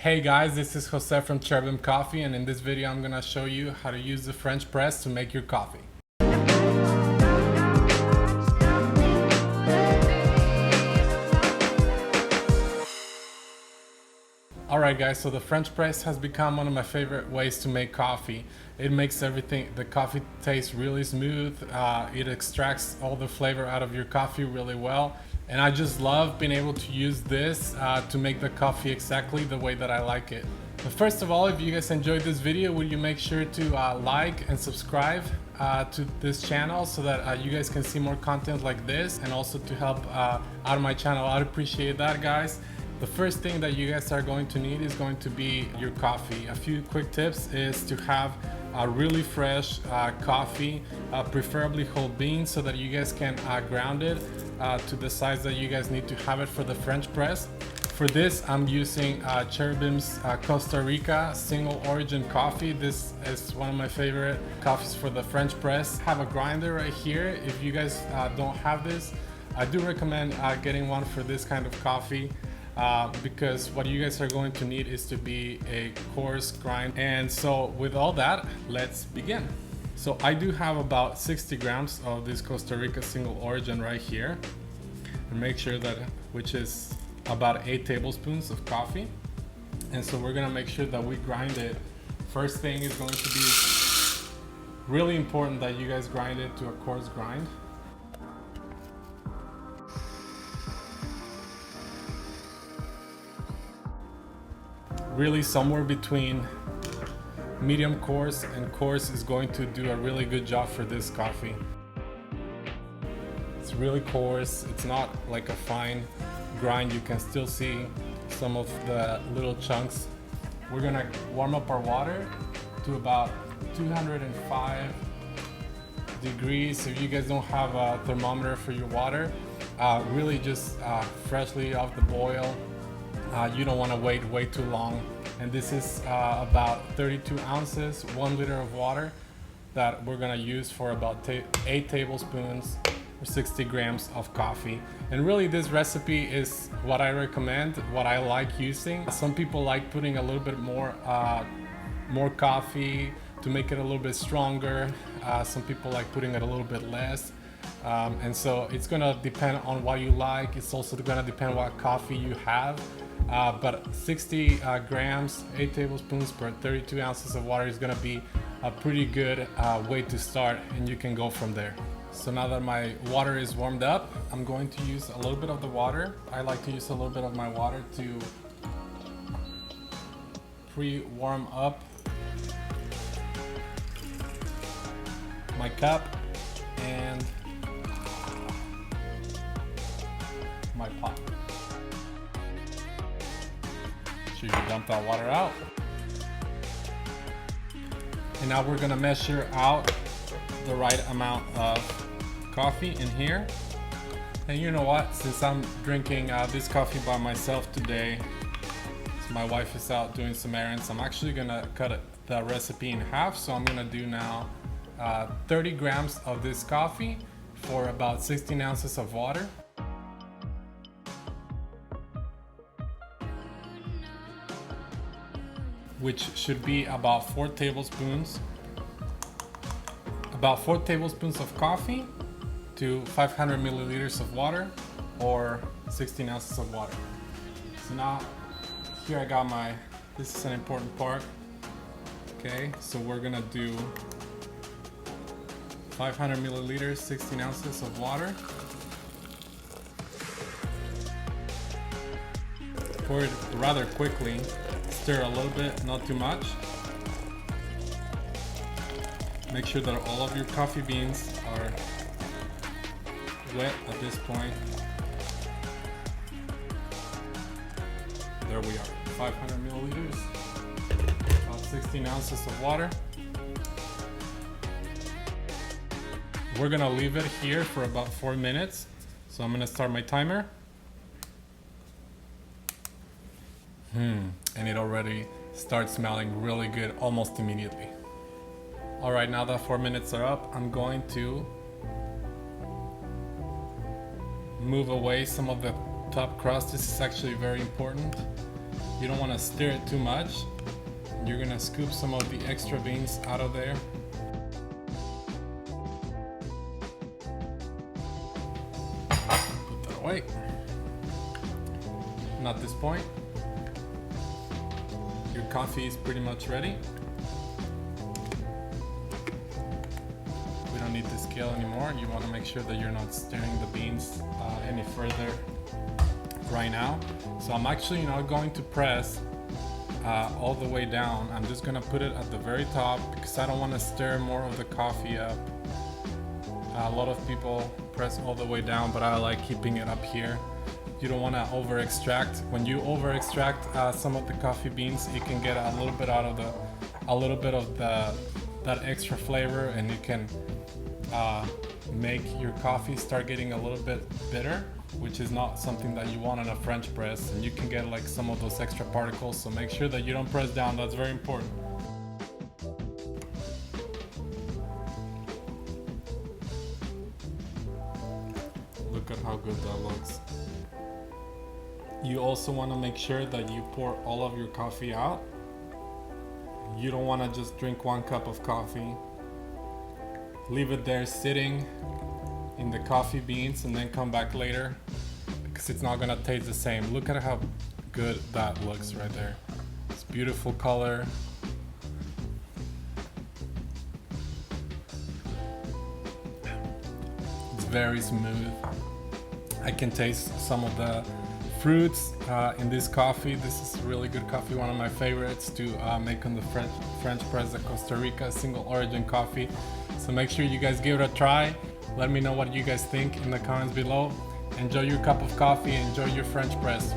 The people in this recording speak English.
Hey guys, this is Jose from Cherubim Coffee, and in this video I'm gonna show you how to use the French press to make your coffee. Alright guys, so the French press has become one of my favorite ways to make coffee. It makes the coffee taste really smooth. It extracts all the flavor out of your coffee really well. And I just love being able to use this to make the coffee exactly the way that I like it. But first of all, if you guys enjoyed this video, will you make sure to like and subscribe to this channel so that you guys can see more content like this, and also to help out my channel. I'd appreciate that, guys. The first thing that you guys are going to need is going to be your coffee. A few quick tips is to have a really fresh coffee, preferably whole beans, so that you guys can ground it to the size that you guys need to have it for the French press. For this, I'm using Cherubim's Costa Rica single origin coffee. This is one of my favorite coffees for the French press. I have a grinder right here. If you guys don't have this, I do recommend getting one for this kind of coffee. Because what you guys are going to need is to be a coarse grind. And so with all that, let's begin. So I do have about 60 grams of this Costa Rica single origin right here, and make sure that, which is about 8 tablespoons of coffee. And so we're gonna make sure that we grind it. First thing is going to be really important that you guys grind it to a coarse grind. Really somewhere between medium coarse and coarse is going to do a really good job for this coffee. It's really coarse. It's not like a fine grind. You can still see some of the little chunks. We're gonna warm up our water to about 205 degrees. If you guys don't have a thermometer for your water, really just freshly off the boil. You don't want to wait way too long. And this is about 32 ounces, 1 liter of water that we're gonna use for about 8 tablespoons or 60 grams of coffee. And really this recipe is what I recommend, what I like using. Some people like putting a little bit more coffee to make it a little bit stronger. Some people like putting it a little bit less. And so it's gonna depend on what you like. It's also gonna depend what coffee you have. But 60 grams, 8 tablespoons per 32 ounces of water is gonna be a pretty good way to start, and you can go from there. So now that my water is warmed up, I'm going to use a little bit of the water. I like to use a little bit of my water to pre-warm up my cup and my pot. You dump that water out. And now we're gonna measure out the right amount of coffee in here. And you know what, since I'm drinking this coffee by myself today, so my wife is out doing some errands, I'm actually gonna cut the recipe in half. So I'm gonna do now 30 grams of this coffee for about 16 ounces of water. Which should be about 4 tablespoons. About 4 tablespoons of coffee to 500 milliliters of water, or 16 ounces of water. So now, here I got this is an important part. Okay, so we're gonna do 500 milliliters, 16 ounces of water. Pour it rather quickly. Stir a little bit, not too much. Make sure that all of your coffee beans are wet at this point. There we are, 500 milliliters, about 16 ounces of water. We're gonna leave it here for about 4 minutes. So I'm gonna start my timer. And it already starts smelling really good almost immediately. All right, now that 4 minutes are up, I'm going to move away some of the top crust. This is actually very important. You don't want to stir it too much. You're gonna scoop some of the extra beans out of there. Put that away. And at this point, your coffee is pretty much ready. We don't need the scale anymore. You want to make sure that you're not stirring the beans any further right now. So I'm actually not going to press all the way down. I'm just gonna put it at the very top because I don't want to stir more of the coffee up. A lot of people press all the way down, but I like keeping it up here. You don't want to over extract. When you over extract some of the coffee beans, you can get a little bit of that extra flavor, and you can make your coffee start getting a little bit bitter, which is not something that you want in a French press, and you can get like some of those extra particles. So make sure that you don't press down. That's very important. Look at how good that looks. You also want to make sure that you pour all of your coffee out. You don't want to just drink 1 cup of coffee, leave it there sitting in the coffee beans, and then come back later, because it's not gonna taste the same. Look at how good that looks right there. It's beautiful color. It's very smooth. I can taste some of the fruits in this coffee. This is really good coffee, one of my favorites to make on the French press, the Costa Rica single origin coffee. So make sure you guys give it a try. Let me know what you guys think in the comments below. Enjoy your cup of coffee, enjoy your French press.